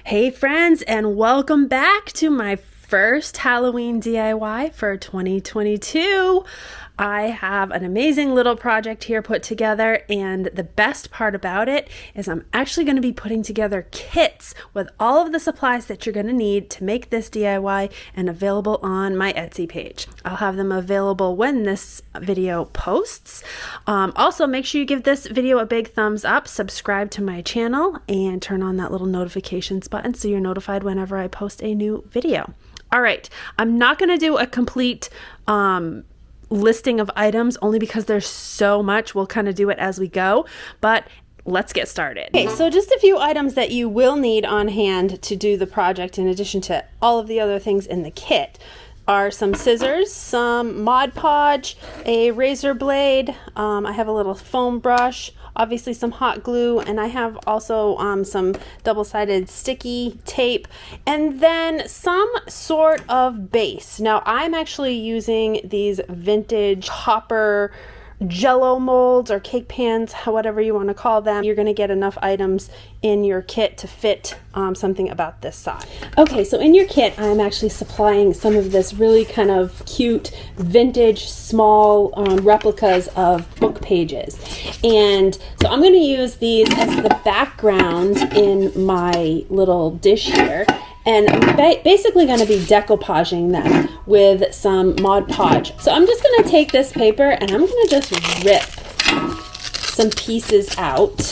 Hey friends, and welcome back to my first Halloween DIY for 2022. I have an amazing little project here put together, and the best part about it is I'm actually going to be putting together kits with all of the supplies that you're going to need to make this DIY and available on my Etsy page. I'll have them available when this video posts. Also, make sure you give this video a big thumbs up, subscribe to my channel, and turn on that little notifications button so you're notified whenever I post a new video. All right, I'm not going to do a complete listing of items only because there's so much. We'll kind of do it as we go, but let's get started. Okay, so just a few items that you will need on hand to do the project in addition to all of the other things in the kit are some scissors, some Mod Podge, a razor blade, I have a little foam brush, obviously some hot glue, and I have also some double-sided sticky tape, and then some sort of base. Now I'm actually using these vintage copper Jello molds or cake pans, whatever you want to call them. You're going to get enough items in your kit to fit something about this size. Okay, so in your kit, I'm actually supplying some of this really kind of cute vintage small replicas of book pages. And so I'm going to use these as the background in my little dish here. And I'm basically going to be decoupaging them with some Mod Podge. So I'm just going to take this paper and I'm going to just rip some pieces out.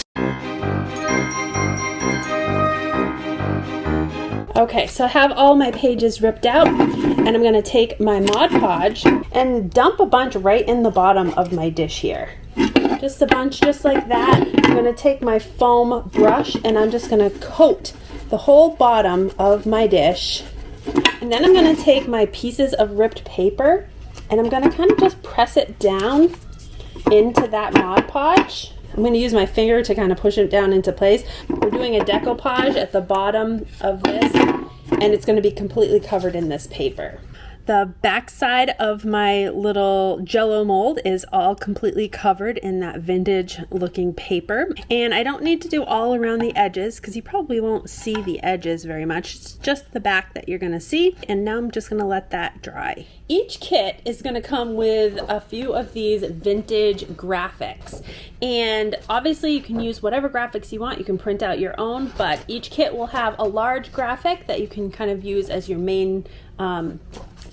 Okay, so I have all my pages ripped out, and I'm going to take my Mod Podge and dump a bunch right in the bottom of my dish here. Just a bunch, just like that. I'm going to take my foam brush and I'm just going to coat the whole bottom of my dish, and then I'm going to take my pieces of ripped paper and I'm going to kind of just press it down into that Mod Podge. I'm going to use my finger to kind of push it down into place. We're doing a decoupage at the bottom of this, and it's going to be completely covered in this paper. The back side of my little Jello mold is all completely covered in that vintage looking paper. And I don't need to do all around the edges because you probably won't see the edges very much. It's just the back that you're going to see. And now I'm just going to let that dry. Each kit is going to come with a few of these vintage graphics. And obviously you can use whatever graphics you want. You can print out your own, but each kit will have a large graphic that you can kind of use as your main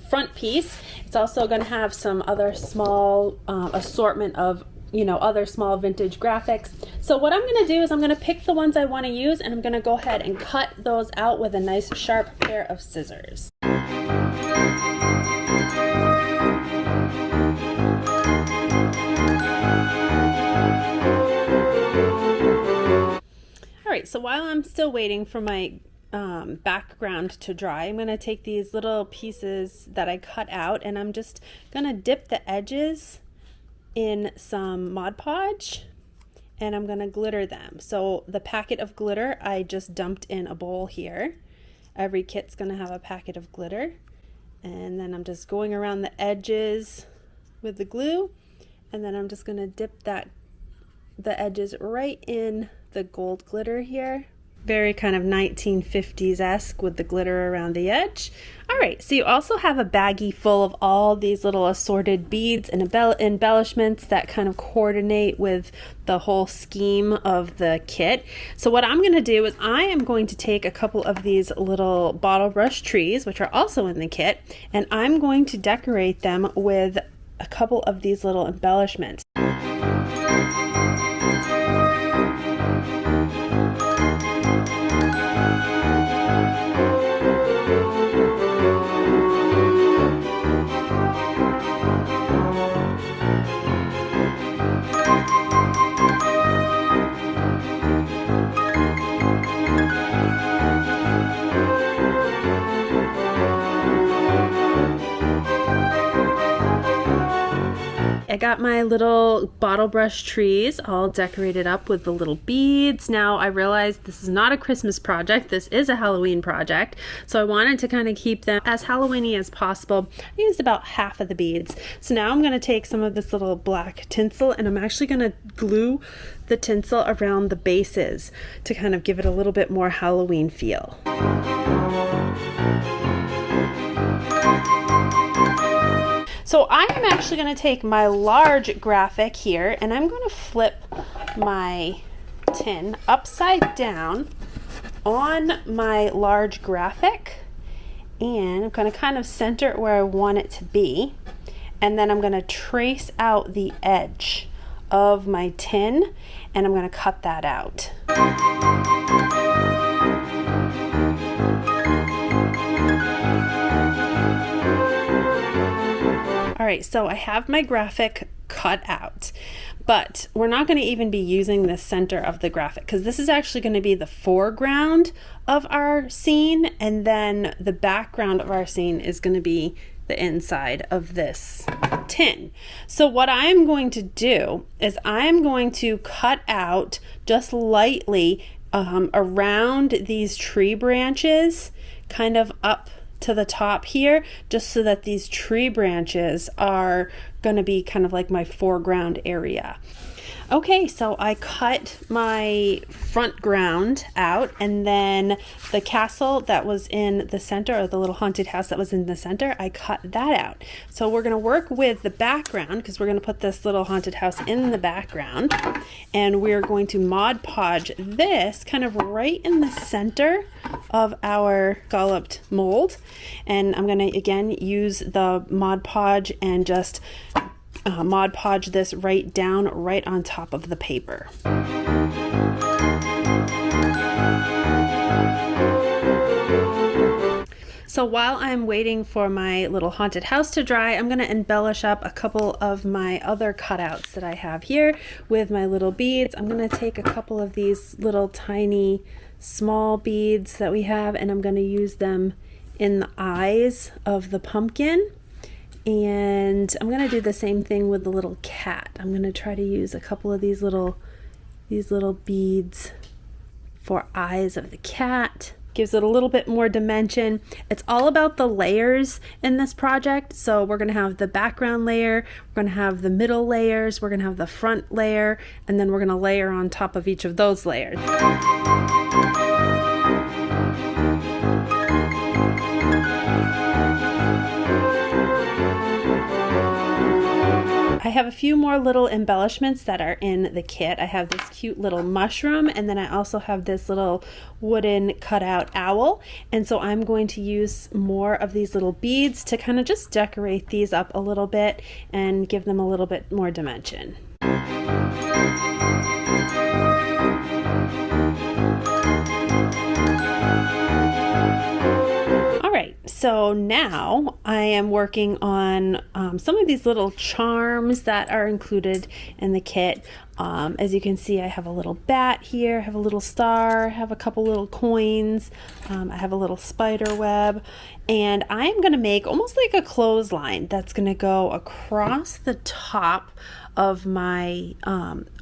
front piece. It's also going to have some other small assortment of other small vintage graphics. So what I'm going to do is I'm going to pick the ones I want to use, and I'm going to go ahead and cut those out with a nice sharp pair of scissors. All right, so while I'm still waiting for my background to dry, I'm going to take these little pieces that I cut out and I'm just going to dip the edges in some Mod Podge and I'm going to glitter them. So the packet of glitter I just dumped in a bowl here. Every kit's going to have a packet of glitter, and then I'm just going around the edges with the glue, and then I'm just going to dip the edges right in the gold glitter here. Very kind of 1950s-esque with the glitter around the edge. All right, so you also have a baggie full of all these little assorted beads and embellishments that kind of coordinate with the whole scheme of the kit. So what I'm going to do is I am going to take a couple of these little bottle brush trees, which are also in the kit, and I'm going to decorate them with a couple of these little embellishments. got my little bottle brush trees all decorated up with the little beads. Now I realized this is not a Christmas project, this is a Halloween project, so I wanted to kind of keep them as Halloween-y as possible. I used about half of the beads. So now I'm going to take some of this little black tinsel and I'm actually going to glue the tinsel around the bases to kind of give it a little bit more Halloween feel. So I am actually going to take my large graphic here and I'm going to flip my tin upside down on my large graphic, and I'm going to kind of center it where I want it to be, and then I'm going to trace out the edge of my tin and I'm going to cut that out. All right, so I have my graphic cut out, but we're not going to even be using the center of the graphic because this is actually going to be the foreground of our scene, and then the background of our scene is going to be the inside of this tin. So what I'm going to do is I'm going to cut out just lightly around these tree branches, kind of up to the top here, just so that these tree branches are going to be kind of like my foreground area. Okay, so I cut my front ground out, and then the castle that was in the center, or the little haunted house that was in the center, I cut that out. So we're going to work with the background because we're going to put this little haunted house in the background, and we're going to Mod Podge this kind of right in the center of our scalloped mold. And I'm going to again use the Mod Podge and just Mod Podge this right down right on top of the paper. So while I'm waiting for my little haunted house to dry, I'm going to embellish up a couple of my other cutouts that I have here with my little beads. I'm going to take a couple of these little tiny small beads that we have, and I'm going to use them in the eyes of the pumpkin. And I'm going to do the same thing with the little cat. I'm going to try to use a couple of these little beads for eyes of the cat. Gives it a little bit more dimension. It's all about the layers in this project. So we're going to have the background layer, we're going to have the middle layers, we're going to have the front layer, and then we're going to layer on top of each of those layers. I have a few more little embellishments that are in the kit. I have this cute little mushroom, and then I also have this little wooden cutout owl. And so I'm going to use more of these little beads to kind of just decorate these up a little bit and give them a little bit more dimension. So now I am working on some of these little charms that are included in the kit. As you can see, I have a little bat here, I have a little star, I have a couple little coins, I have a little spider web, and I'm going to make almost like a clothesline that's going to go across the top of my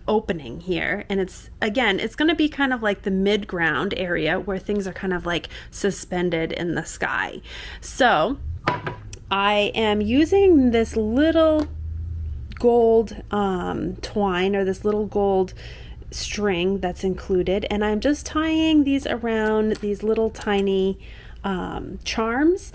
opening here. And it's going to be kind of like the mid-ground area where things are kind of like suspended in the sky. So I am using this little gold twine, or this little gold string that's included, and I'm just tying these around these little tiny charms.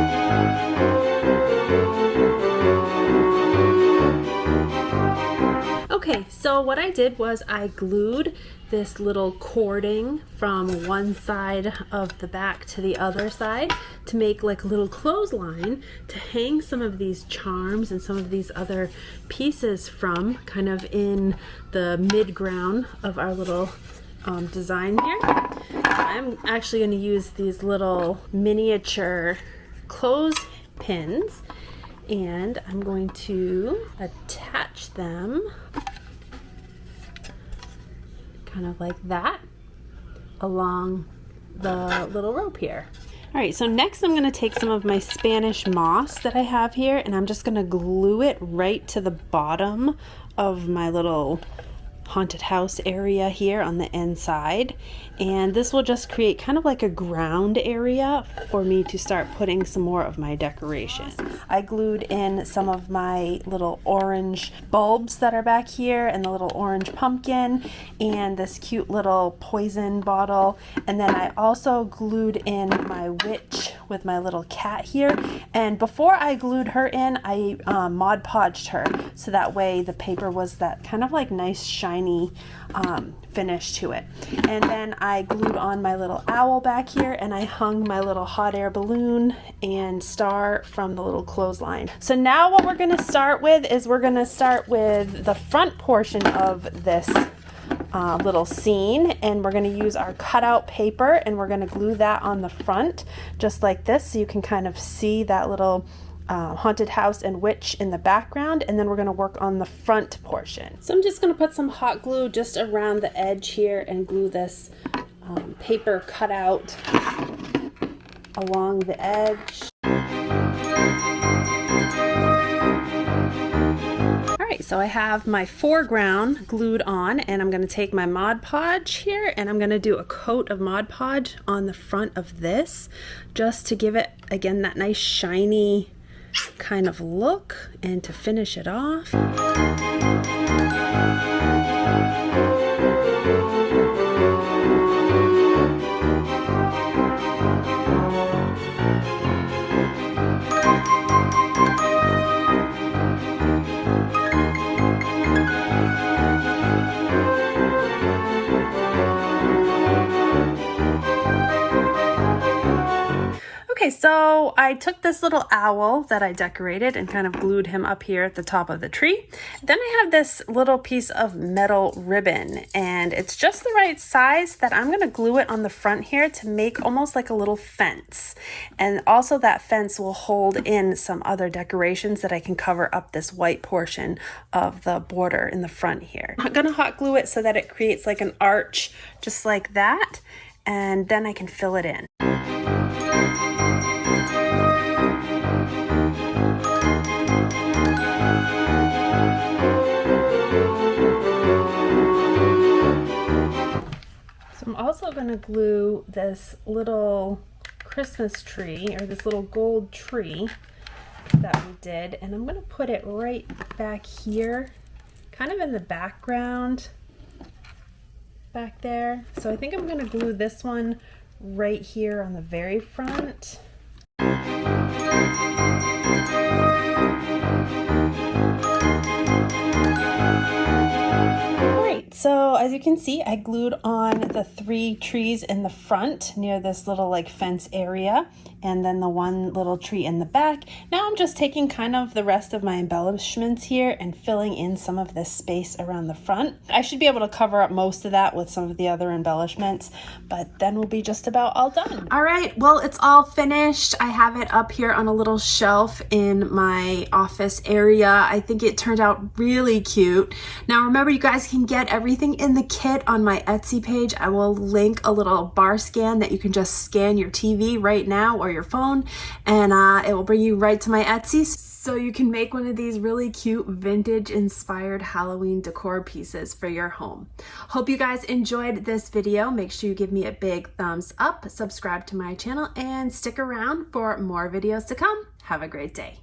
Okay, so what I did was I glued this little cording from one side of the back to the other side to make like a little clothesline to hang some of these charms and some of these other pieces from, kind of in the mid-ground of our little design here. I'm actually going to use these little miniature clothespins, and I'm going to attach them kind of like that along the little rope here. All right, so next I'm going to take some of my Spanish moss that I have here, and I'm just going to glue it right to the bottom of my little haunted house area here on the inside, and this will just create kind of like a ground area for me to start putting some more of my decoration. I glued in some of my little orange bulbs that are back here, and the little orange pumpkin, and this cute little poison bottle, and then I also glued in my witch with my little cat here. And before I glued her in, I Mod Podged her, so that way the paper was that kind of like nice shiny finish to it. And then I glued on my little owl back here, and I hung my little hot air balloon and star from the little clothesline. So now what we're going to start with is we're going to start with the front portion of this little scene, and we're going to use our cutout paper, and we're going to glue that on the front just like this, so you can kind of see that little haunted house and witch in the background. And then we're going to work on the front portion. So I'm just going to put some hot glue just around the edge here and glue this paper cutout along the edge. Alright, so I have my foreground glued on, and I'm going to take my Mod Podge here, and I'm going to do a coat of Mod Podge on the front of this just to give it, again, that nice shiny kind of look, and to finish it off. Okay, so I took this little owl that I decorated and kind of glued him up here at the top of the tree. Then I have this little piece of metal ribbon, and it's just the right size that I'm going to glue it on the front here to make almost like a little fence. And also that fence will hold in some other decorations that I can cover up this white portion of the border in the front here. I'm going to hot glue it so that it creates like an arch just like that, and then I can fill it in. I'm also going to glue this little Christmas tree, or this little gold tree that we did, and I'm going to put it right back here, kind of in the background back there. So I think I'm going to glue this one right here on the very front. So as you can see, I glued on the 3 trees in the front near this little like fence area, and then the one little tree in the back. Now I'm just taking kind of the rest of my embellishments here and filling in some of this space around the front. I should be able to cover up most of that with some of the other embellishments, but then we'll be just about all done. All right, well, it's all finished. I have it up here on a little shelf in my office area. I think it turned out really cute. Now remember, you guys can get everything in the kit on my Etsy page. I will link a little bar scan that you can just scan your TV right now or your phone, and it will bring you right to my Etsy, so you can make one of these really cute vintage inspired Halloween decor pieces for your home. Hope you guys enjoyed this video. Make sure you give me a big thumbs up, subscribe to my channel, and stick around for more videos to come. Have a great day.